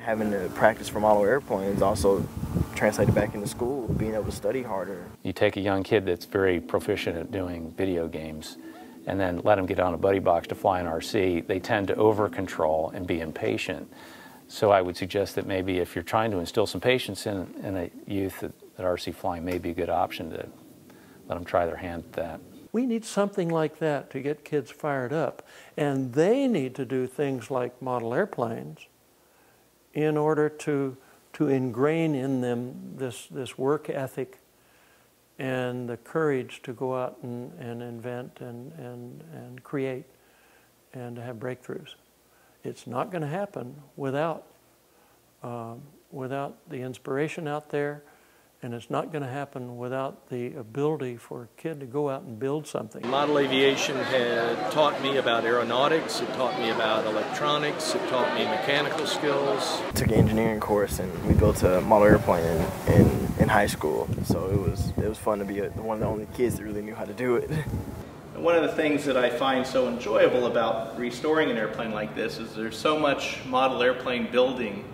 Having to practice for model airplanes also translated back into school, being able to study harder. You take a young kid that's very proficient at doing video games and then let them get on a buddy box to fly an RC, they tend to over-control and be impatient. So I would suggest that maybe if you're trying to instill some patience in a youth, that RC flying may be a good option to let them try their hand at that. We need something like that to get kids fired up. And they need to do things like model airplanes in order to ingrain in them this work ethic and the courage to go out and invent and create and to have breakthroughs. It's not going to happen without the inspiration out there, and it's not going to happen without the ability for a kid to go out and build something. Model aviation had taught me about aeronautics, it taught me about electronics, it taught me mechanical skills. I took an engineering course and we built a model airplane in high school, so it was fun to be one of the only kids that really knew how to do it. One of the things that I find so enjoyable about restoring an airplane like this is there's so much model airplane building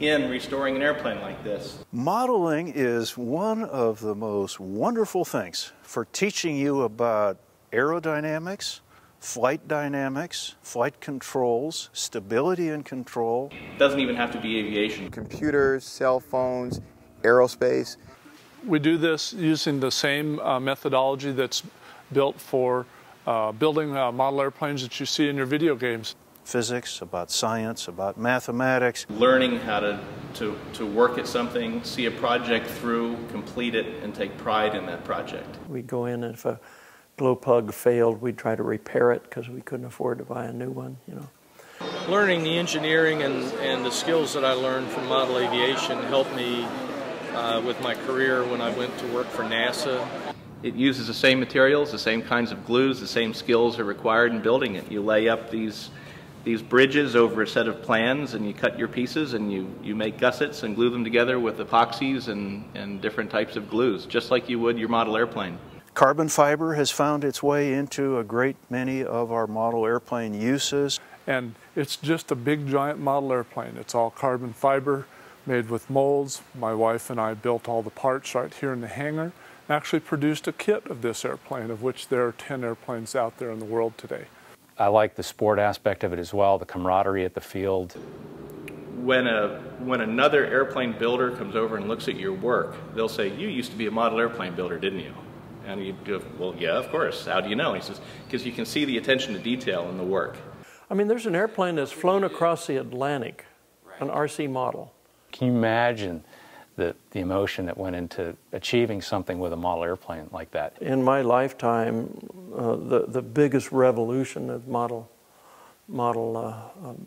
in restoring an airplane like this. Modeling is one of the most wonderful things for teaching you about aerodynamics, flight dynamics, flight controls, stability and control. It doesn't even have to be aviation. Computers, cell phones, aerospace. We do this using the same methodology that's built for building model airplanes that you see in your video games. Physics, about science, about mathematics. Learning how to work at something, see a project through, complete it, and take pride in that project. We'd go in, and if a glow plug failed, we'd try to repair it because we couldn't afford to buy a new one, you know. Learning the engineering and the skills that I learned from model aviation helped me with my career when I went to work for NASA. It uses the same materials, the same kinds of glues, the same skills are required in building it. You lay up these bridges over a set of plans and you cut your pieces and you make gussets and glue them together with epoxies and different types of glues, just like you would your model airplane. Carbon fiber has found its way into a great many of our model airplane uses. And it's just a big giant model airplane. It's all carbon fiber made with molds. My wife and I built all the parts right here in the hangar. Actually produced a kit of this airplane, of which there are 10 airplanes out there in the world today. I like the sport aspect of it as well, the camaraderie at the field. When another airplane builder comes over and looks at your work, they'll say, "You used to be a model airplane builder, didn't you?" And you go, "Well, yeah, of course. How do you know?" He says, "Because you can see the attention to detail in the work." I mean, there's an airplane that's flown across the Atlantic, an RC model. Can you imagine the emotion that went into achieving something with a model airplane like that? In my lifetime, the biggest revolution of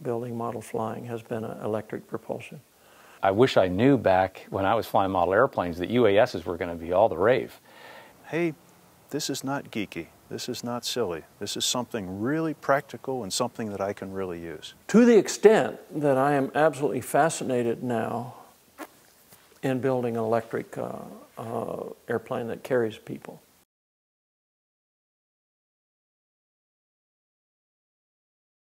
building, model flying has been electric propulsion. I wish I knew back when I was flying model airplanes that UASs were going to be all the rave. Hey, this is not geeky. This is not silly. This is something really practical and something that I can really use. To the extent that I am absolutely fascinated now in building an electric airplane that carries people.